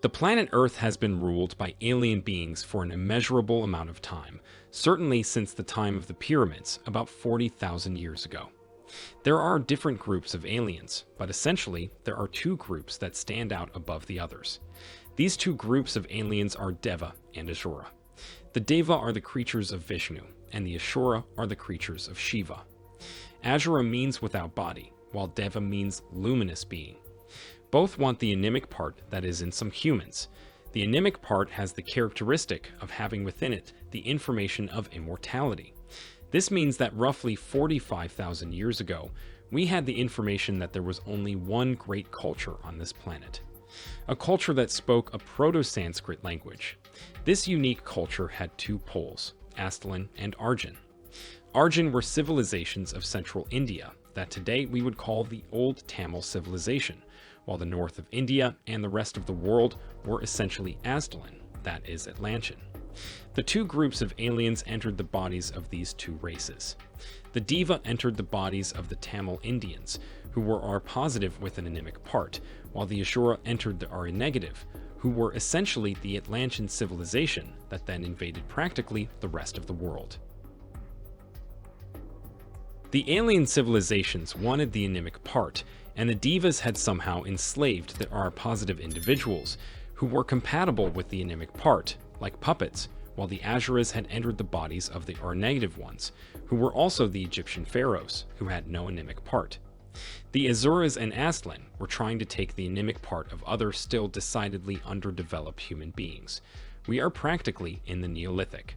The planet Earth has been ruled by alien beings for an immeasurable amount of time, certainly since the time of the pyramids, about 40,000 years ago. There are different groups of aliens, but essentially there are two groups that stand out above the others. These two groups of aliens are Deva and Asura. The Deva are the creatures of Vishnu, and the Asura are the creatures of Shiva. Asura means without body, while Deva means luminous being. Both want the animic part that is in some humans. The animic part has the characteristic of having within it the information of immortality. This means that roughly 45,000 years ago, we had the information that there was only one great culture on this planet. A culture that spoke a Proto-Sanskrit language. This unique culture had two poles, Aztlan and Aryan. Aryan were civilizations of central India that today we would call the Old Tamil civilization, while the north of India and the rest of the world were essentially Aztlan, that is Atlantean. The two groups of aliens entered the bodies of these two races. The Deva entered the bodies of the Tamil Indians, who were R-positive with an animic part, while the Asura entered the R-negative, who were essentially the Atlantean civilization that then invaded practically the rest of the world. The alien civilizations wanted the animic part, and the Devas had somehow enslaved the R-positive individuals, who were compatible with the animic part, like puppets, while the Asuras had entered the bodies of the R-negative ones, who were also the Egyptian pharaohs, who had no animic part. The Asuras and Aztlan were trying to take the animic part of other still decidedly underdeveloped human beings. We are practically in the Neolithic.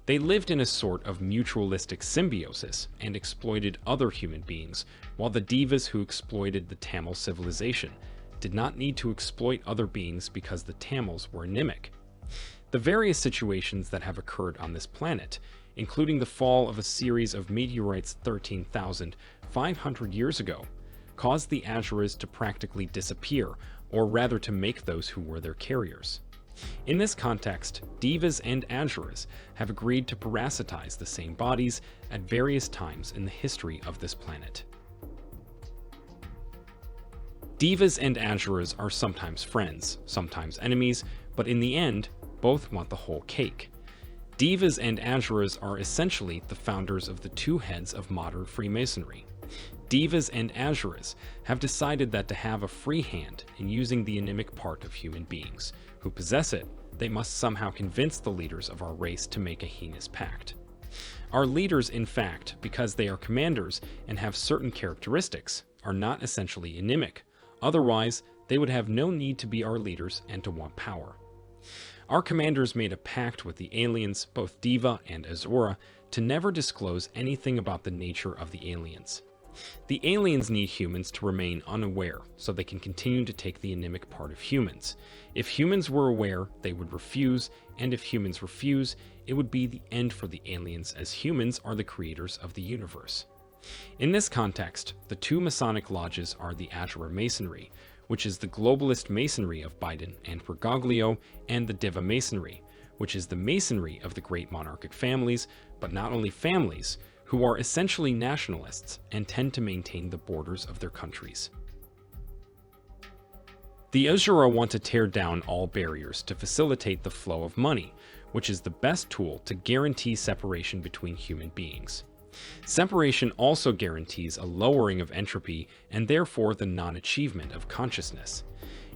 They lived in a sort of mutualistic symbiosis and exploited other human beings, while the Devas who exploited the Tamil civilization did not need to exploit other beings because the Tamils were animic. The various situations that have occurred on this planet, including the fall of a series of meteorites 13,500 years ago, caused the Asuras to practically disappear, or rather to make those who were their carriers. In this context, Devas and Asuras have agreed to parasitize the same bodies at various times in the history of this planet. Devas and Asuras are sometimes friends, sometimes enemies, but in the end, both want the whole cake. Devas and Asuras are essentially the founders of the two heads of modern Freemasonry. Devas and Asuras have decided that to have a free hand in using the animic part of human beings who possess it, they must somehow convince the leaders of our race to make a heinous pact. Our leaders, in fact, because they are commanders and have certain characteristics, are not essentially animic. Otherwise, they would have no need to be our leaders and to want power. Our commanders made a pact with the aliens, both Deva and Asura, to never disclose anything about the nature of the aliens. The aliens need humans to remain unaware so they can continue to take the animic part of humans. If humans were aware, they would refuse, and if humans refuse, it would be the end for the aliens, as humans are the creators of the universe. In this context, the two Masonic lodges are the Asura Masonry, which is the globalist masonry of Biden and Bergoglio, and the Deva Masonry, which is the masonry of the great monarchic families, but not only families, who are essentially nationalists and tend to maintain the borders of their countries. The Asura want to tear down all barriers to facilitate the flow of money, which is the best tool to guarantee separation between human beings. Separation also guarantees a lowering of entropy and therefore the non-achievement of consciousness.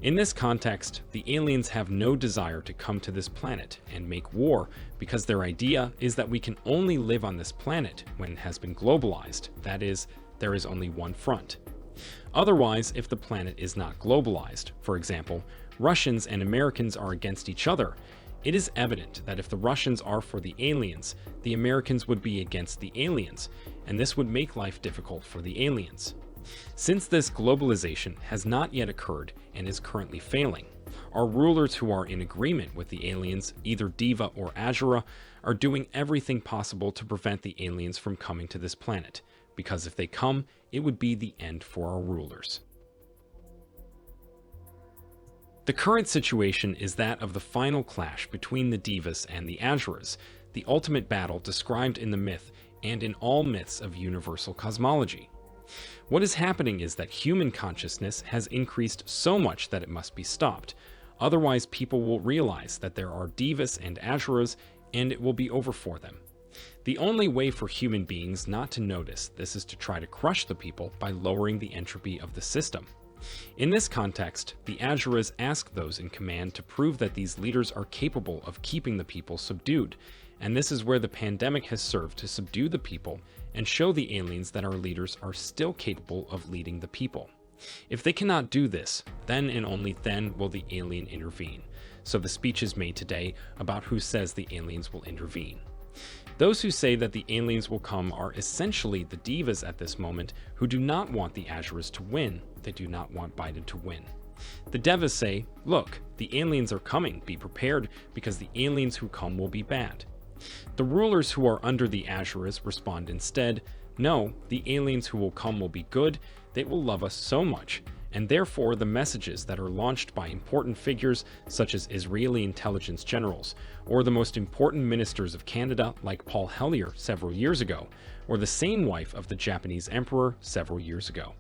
In this context, the aliens have no desire to come to this planet and make war because their idea is that we can only live on this planet when it has been globalized, that is, there is only one front. Otherwise, if the planet is not globalized, for example, Russians and Americans are against each other, it is evident that if the Russians are for the aliens, the Americans would be against the aliens, and this would make life difficult for the aliens. Since this globalization has not yet occurred and is currently failing, our rulers who are in agreement with the aliens, either Deva or Asura, are doing everything possible to prevent the aliens from coming to this planet, because if they come, it would be the end for our rulers. The current situation is that of the final clash between the Devas and the Asuras, the ultimate battle described in the myth and in all myths of universal cosmology. What is happening is that human consciousness has increased so much that it must be stopped. Otherwise, people will realize that there are devas and asuras, and it will be over for them. The only way for human beings not to notice this is to try to crush the people by lowering the entropy of the system. In this context, the asuras ask those in command to prove that these leaders are capable of keeping the people subdued, and this is where the pandemic has served to subdue the people and show the aliens that our leaders are still capable of leading the people. If they cannot do this, then and only then will the alien intervene. So the speech is made today about who says the aliens will intervene. Those who say that the aliens will come are essentially the devas at this moment who do not want the asuras to win. They do not want Biden to win. The devas say, look, the aliens are coming, be prepared, because the aliens who come will be bad. The rulers who are under the asuras respond instead, no, the aliens who will come will be good, they will love us so much, and therefore the messages that are launched by important figures such as Israeli intelligence generals, or the most important ministers of Canada like Paul Hellyer several years ago, or the same wife of the Japanese emperor several years ago.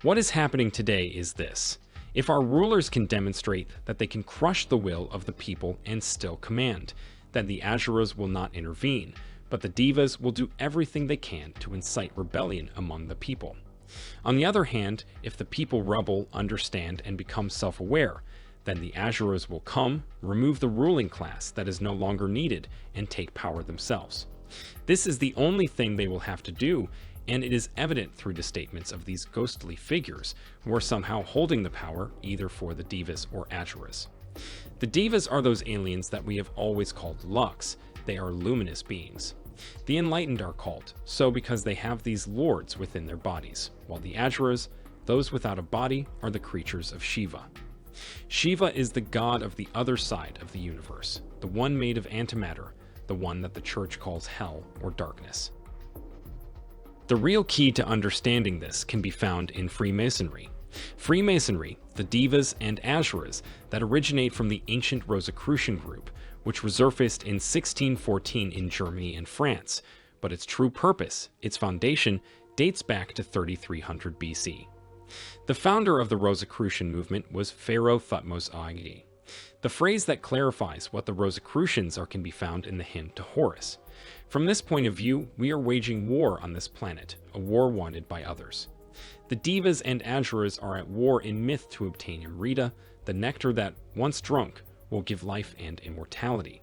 What is happening today is this. If our rulers can demonstrate that they can crush the will of the people and still command, then the asuras will not intervene, but the devas will do everything they can to incite rebellion among the people. On the other hand, if the people rebel, understand, and become self-aware, then the asuras will come, remove the ruling class that is no longer needed, and take power themselves. This is the only thing they will have to do, and it is evident through the statements of these ghostly figures who are somehow holding the power either for the devas or asuras. The devas are those aliens that we have always called Lux. They are luminous beings. The enlightened are called so because they have these lords within their bodies, while the asuras, those without a body, are the creatures of Shiva. Shiva is the god of the other side of the universe, the one made of antimatter, the one that the church calls hell or darkness. The real key to understanding this can be found in Freemasonry. Freemasonry, the devas and asuras that originate from the ancient Rosicrucian group, which resurfaced in 1614 in Germany and France, but its true purpose, its foundation, dates back to 3300 BC. The founder of the Rosicrucian movement was Pharaoh Thutmose Agni. The phrase that clarifies what the Rosicrucians are can be found in the hymn to Horus. From this point of view, we are waging war on this planet, a war wanted by others. The devas and asuras are at war in myth to obtain Amrita, the nectar that, once drunk, will give life and immortality.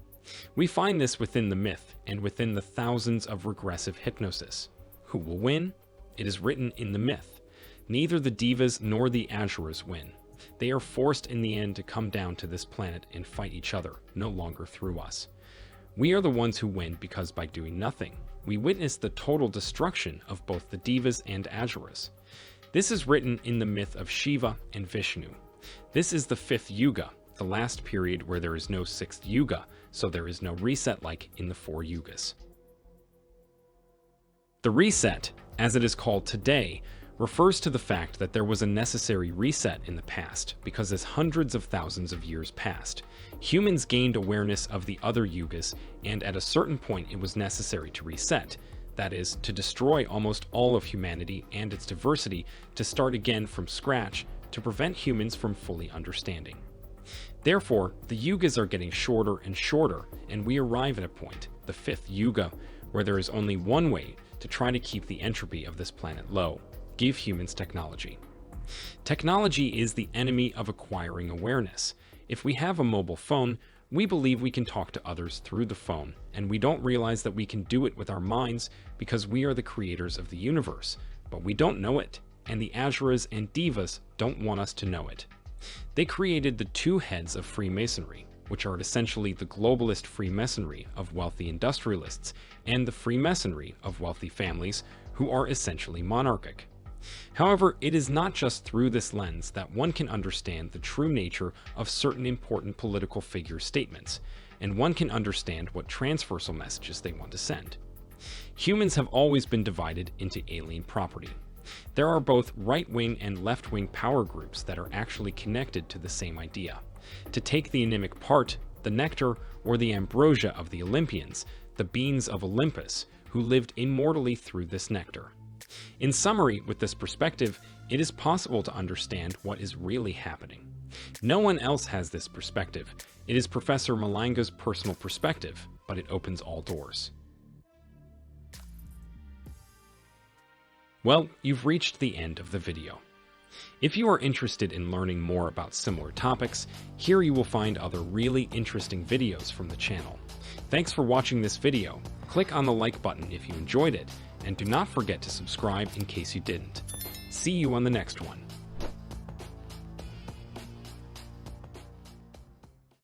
We find this within the myth and within the thousands of regressive hypnosis. Who will win? It is written in the myth. Neither the devas nor the asuras win. They are forced in the end to come down to this planet and fight each other, no longer through us. We are the ones who win because by doing nothing, we witness the total destruction of both the devas and asuras. This is written in the myth of Shiva and Vishnu. This is the fifth yuga, the last period where there is no sixth yuga, so there is no reset like in the four yugas. The reset, as it is called today, refers to the fact that there was a necessary reset in the past because as hundreds of thousands of years passed, humans gained awareness of the other yugas, and at a certain point it was necessary to reset, that is, to destroy almost all of humanity and its diversity to start again from scratch to prevent humans from fully understanding. Therefore, the yugas are getting shorter and shorter, and we arrive at a point, the fifth yuga, where there is only one way to try to keep the entropy of this planet low: give humans technology. Technology is the enemy of acquiring awareness. If we have a mobile phone, we believe we can talk to others through the phone, and we don't realize that we can do it with our minds because we are the creators of the universe, but we don't know it, and the asuras and devas don't want us to know it. They created the two heads of Freemasonry, which are essentially the globalist Freemasonry of wealthy industrialists and the Freemasonry of wealthy families who are essentially monarchic. However, it is not just through this lens that one can understand the true nature of certain important political figure statements, and one can understand what transversal messages they want to send. Humans have always been divided into alien property. There are both right-wing and left-wing power groups that are actually connected to the same idea: to take the anemic part, the nectar, or the ambrosia of the Olympians, the beings of Olympus, who lived immortally through this nectar. In summary, with this perspective, it is possible to understand what is really happening. No one else has this perspective. It is Professor Malanga's personal perspective, but it opens all doors. Well, you've reached the end of the video. If you are interested in learning more about similar topics, here you will find other really interesting videos from the channel. Thanks for watching this video. Click on the like button if you enjoyed it, and do not forget to subscribe in case you didn't. See you on the next one.